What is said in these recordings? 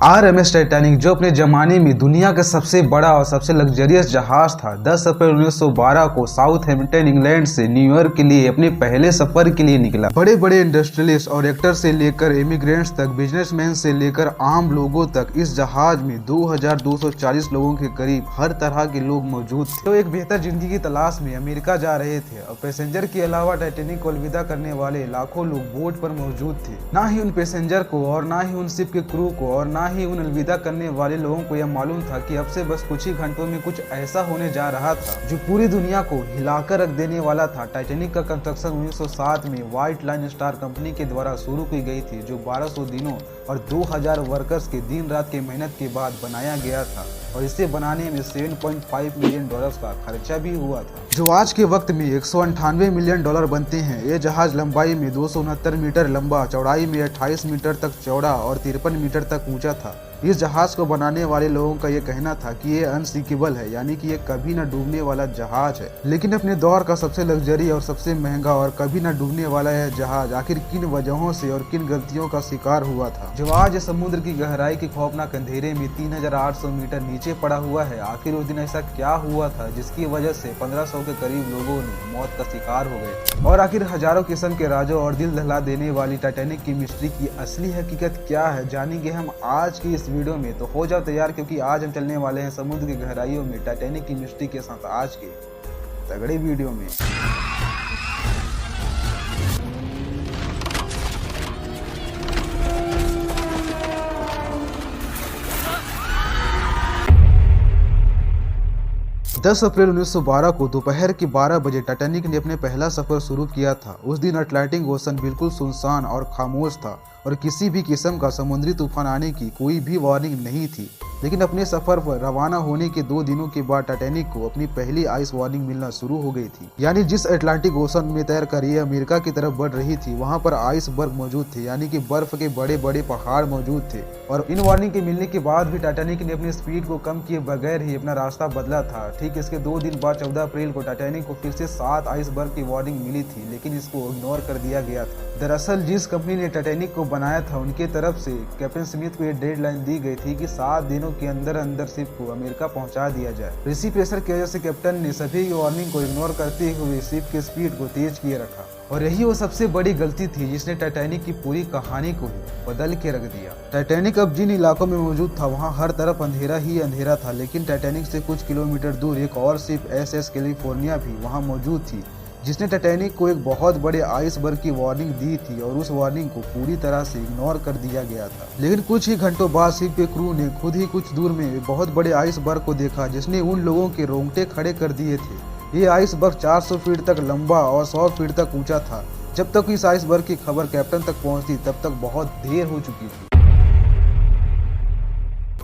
RMS Titanic जो अपने जमाने में दुनिया का सबसे बड़ा और सबसे लग्जरियस जहाज था, 10 अप्रैल 1912 को साउथहैम्पटन इंग्लैंड से न्यूयॉर्क के लिए अपने पहले सफर के लिए निकला। बड़े बड़े इंडस्ट्रियलिस्ट और एक्टर से लेकर इमिग्रेंट्स तक, बिजनेसमैन से लेकर आम लोगों तक इस जहाज में 2240 लोगों के करीब हर तरह के लोग मौजूद थे। तो एक बेहतर जिंदगी की तलाश में अमेरिका जा रहे थे और पैसेंजर के अलावा टाइटैनिक को अलविदा करने वाले लाखों लोग बोट पर मौजूद थे। ना ही उन पैसेंजर को और ना ही उन शिप के क्रू को और ना ही उन अलविदा करने वाले लोगों को यह मालूम था कि अब से बस कुछ ही घंटों में कुछ ऐसा होने जा रहा था जो पूरी दुनिया को हिलाकर रख देने वाला था। टाइटैनिक का कंस्ट्रक्शन 1907 में व्हाइट लाइन स्टार कंपनी के द्वारा शुरू की गई थी, जो 1200 दिनों और 2000 वर्कर्स के दिन रात की मेहनत के बाद बनाया गया था और इसे बनाने में $7.5 मिलियन का खर्चा भी हुआ था, जो आज के वक्त में $198 मिलियन बनते हैं। ये जहाज लंबाई में 269 मीटर लंबा, चौड़ाई में 28 मीटर तक चौड़ा और 53 मीटर तक ऊंचा था। इस जहाज को बनाने वाले लोगों का ये कहना था कि ये अनसिंकेबल है, यानी कि ये कभी न डूबने वाला जहाज है। लेकिन अपने दौर का सबसे लग्जरी और सबसे महंगा और कभी न डूबने वाला यह जहाज आखिर किन वजहों से और किन गलतियों का शिकार हुआ था, जो आज समुद्र की गहराई के खौफनाक अंधेरे में 3800 मीटर नीचे पड़ा हुआ है। आखिर उस दिन ऐसा क्या हुआ था जिसकी वजह से 1500 के करीब लोगों ने मौत का शिकार हो गए, और आखिर हजारों किस्म के राजों और दिल दहला देने वाली टाइटैनिक की मिस्ट्री की असली हकीकत क्या है, जानेंगे हम आज की इस वीडियो में। तो हो जाओ तैयार, क्योंकि आज हम चलने वाले हैं समुद्र की गहराइयों में टाइटैनिक की मिस्ट्री के साथ आज के तगड़े वीडियो में। 10 अप्रैल 1912 को दोपहर के 12 बजे टाइटैनिक ने अपने पहला सफर शुरू किया था। उस दिन अटलांटिक ओशन बिल्कुल सुनसान और खामोश था और किसी भी किस्म का समुद्री तूफान आने की कोई भी वार्निंग नहीं थी। लेकिन अपने सफर पर रवाना होने के 2 दिनों के बाद टाइटैनिक को अपनी पहली आइस वार्निंग मिलना शुरू हो गई थी। यानी जिस अटलांटिक ओशन में तैर कर ये अमेरिका की तरफ बढ़ रही थी, वहां पर आइसबर्ग मौजूद थे, यानी कि बर्फ के बड़े बड़े पहाड़ मौजूद थे। और इन वार्निंग के मिलने के बाद भी टाइटैनिक ने अपनी स्पीड को कम किए बगैर ही अपना रास्ता बदला था। ठीक इसके 2 दिन बाद 14 अप्रैल को टाइटैनिक को फिर से 7 आइसबर्ग की वार्निंग मिली थी, लेकिन इसको इग्नोर कर दिया गया था। दरअसल जिस कंपनी ने टाइटैनिक को बनाया था, उनके तरफ से कैप्टन स्मिथ को ये डेडलाइन दी गई थी कि 7 दिनों के अंदर अंदर शिप को अमेरिका पहुंचा दिया जाए। इसी प्रेशर की वजह से कैप्टन ने सभी वार्निंग को इग्नोर करते हुए शिप की स्पीड को तेज किए रखा, और यही वो सबसे बड़ी गलती थी जिसने टाइटैनिक की पूरी कहानी को ही बदल के रख दिया। टाइटैनिक अब जिन इलाकों में मौजूद था वहां हर तरफ अंधेरा ही अंधेरा था, लेकिन टाइटैनिक से कुछ किलोमीटर दूर एक और शिप SS कैलिफोर्निया भी वहां मौजूद थी, जिसने टाइटैनिक को एक बहुत बड़े आइसबर्ग की वार्निंग दी थी, और उस वार्निंग को पूरी तरह से इग्नोर कर दिया गया था। लेकिन कुछ ही घंटों बाद शिप के क्रू ने खुद ही कुछ दूर में बहुत बड़े आइसबर्ग को देखा, जिसने उन लोगों के रोंगटे खड़े कर दिए थे। ये आइसबर्ग 400 फीट तक लंबा और 100 फीट तक ऊंचा था। जब तक इस आइसबर्ग की खबर कैप्टन तक पहुंचती, तब तक बहुत देर हो चुकी थी।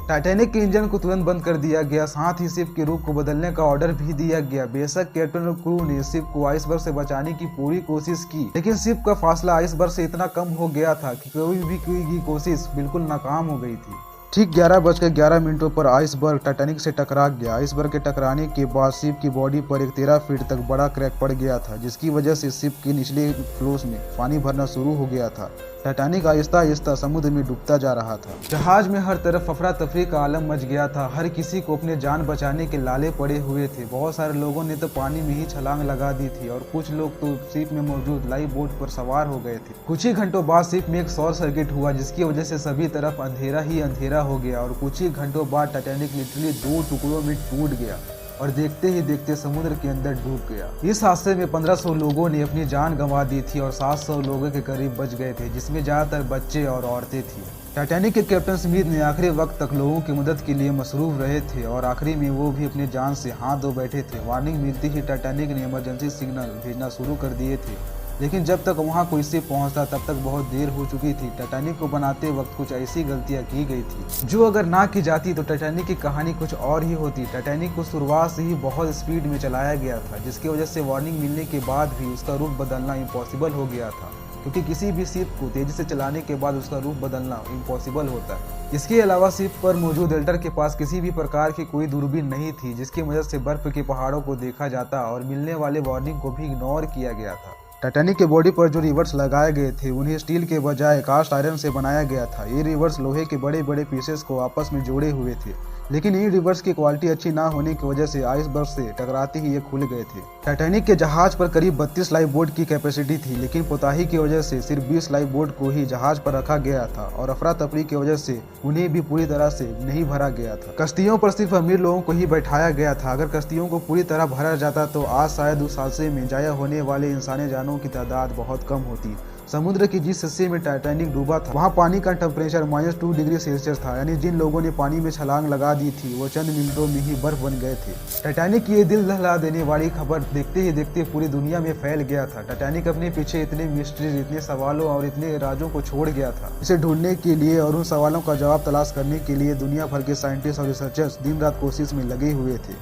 टाइटैनिक के इंजन को तुरंत बंद कर दिया गया, साथ ही शिप के रुख को बदलने का ऑर्डर भी दिया गया। बेशक कैप्टन और क्रू ने शिप को आइसबर्ग से बचाने की पूरी कोशिश की, लेकिन शिप का फासला आइसबर्ग से इतना कम हो गया था कि कोई भी कोशिश बिल्कुल नाकाम हो गई थी। ठीक 11:11 पर आइसबर्ग टाइटैनिक से टकरा गया। आइसबर्ग के टकराने के बाद शिप की बॉडी पर एक 13 फीट तक बड़ा क्रैक पड़ गया था, जिसकी वजह से शिप के निचले फ्लोस में पानी भरना शुरू हो गया था। टाइटैनिक आहिस्ता आहिस्ता समुद्र में डूबता जा रहा था। जहाज में हर तरफ अफरा तफरी का आलम मच गया था। हर किसी को अपने जान बचाने के लाले पड़े हुए थे। बहुत सारे लोगों ने तो पानी में ही छलांग लगा दी थी, और कुछ लोग तो शिप में मौजूद लाइफ बोट पर सवार हो गए थे। कुछ ही घंटों बाद शिप में एक शॉर्ट सर्किट हुआ, जिसकी वजह से सभी तरफ अंधेरा ही अंधेरा हो गया, और कुछ ही घंटों बाद टाइटैनिक लिटरली 2 टुकड़ों में टूट गया और देखते ही देखते समुद्र के अंदर डूब गया। इस हादसे में 1500 लोगों ने अपनी जान गंवा दी थी और 700 लोगों के करीब बच गए थे, जिसमें ज्यादातर बच्चे और औरतें थी। टाइटैनिक के कैप्टन स्मिथ ने आखिरी वक्त तक लोगों की मदद के लिए मसरूफ रहे थे, और आखिरी में वो भी अपनी जान से हाथ धो बैठे थे। वार्निंग मिलती ही टाइटैनिक ने इमरजेंसी सिग्नल भेजना शुरू कर दिए थे, लेकिन जब तक वहां कोई शिप पहुंचता तब तक बहुत देर हो चुकी थी। टाइटैनिक को बनाते वक्त कुछ ऐसी गलतियां की गई थी जो अगर ना की जाती तो टाइटैनिक की कहानी कुछ और ही होती। टाइटैनिक को शुरुआत से ही बहुत स्पीड में चलाया गया था, जिसकी वजह से वार्निंग मिलने के बाद भी उसका रुख बदलना इम्पॉसिबल हो गया था, क्योंकि किसी भी शिप को तेजी से चलाने के बाद उसका रुख बदलना इम्पॉसिबल होता है। इसके अलावा शिप पर मौजूद एल्टर के पास किसी भी प्रकार की कोई दूरबीन नहीं थी, जिसकी वजह से बर्फ के पहाड़ों को देखा जाता और मिलने वाले वार्निंग को भी इग्नोर किया गया था। टाइटैनिक के बॉडी पर जो रिवर्स लगाए गए थे उन्हें स्टील के बजाय कास्ट आयरन से बनाया गया था। ये रिवर्स लोहे के बड़े बड़े पीसेस को आपस में जोड़े हुए थे, लेकिन इन रिवर्स की क्वालिटी अच्छी ना होने की वजह से आइसबर्ग से टकराते ही ये खुल गए थे। टाइटैनिक के जहाज पर करीब 32 लाइफ बोट की कैपेसिटी थी, लेकिन पोताही की वजह से सिर्फ 20 लाइफ बोट को ही जहाज पर रखा गया था और अफरा तफरी की वजह से उन्हें भी पूरी तरह से नहीं भरा गया था। कश्तियों पर सिर्फ अमीर लोगों को ही बैठाया गया था। अगर कश्तियों को पूरी तरह भरा जाता तो आज शायद उस हादसे में जाया होने वाले इंसानी जानों की तादाद बहुत कम होती। समुद्र की जिस हिस्से में टाइटैनिक डूबा था वहाँ पानी का टेम्परेचर -2 डिग्री सेल्सियस था, यानी जिन लोगों ने पानी में छलांग लगा दी थी वो चंद मिनटों में ही बर्फ बन गए थे। टाइटैनिक की ये दिल दहला देने वाली खबर देखते ही देखते पूरी दुनिया में फैल गया था। टाइटैनिक अपने पीछे इतने मिस्ट्रीज, इतने सवालों और इतने राजों को छोड़ गया था। इसे ढूंढने के लिए और उन सवालों का जवाब तलाश करने के लिए दुनिया भर के साइंटिस्ट और रिसर्चर्स दिन रात कोशिश में लगे हुए थे।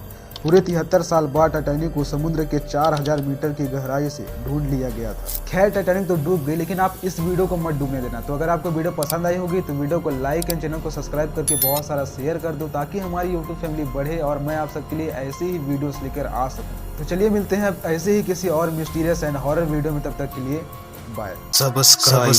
पूरे 73 साल बाद टाइटैनिक को समुद्र के 4000 मीटर की गहराई से ढूंढ लिया गया था। खैर, टाइटैनिक तो डूब गई, लेकिन आप इस वीडियो को मत डूबने देना। तो अगर आपको वीडियो पसंद आई होगी तो वीडियो को लाइक एंड चैनल को सब्सक्राइब करके बहुत सारा शेयर कर दो, ताकि हमारी यूट्यूब फैमिली बढ़े और मैं आप सबके लिए ऐसे ही वीडियोस लेकर आ सकूं। तो चलिए मिलते हैं ऐसे ही किसी और मिस्टीरियस एंड हॉरर वीडियो में। तब तक के लिए बाय। सब्सक्राइब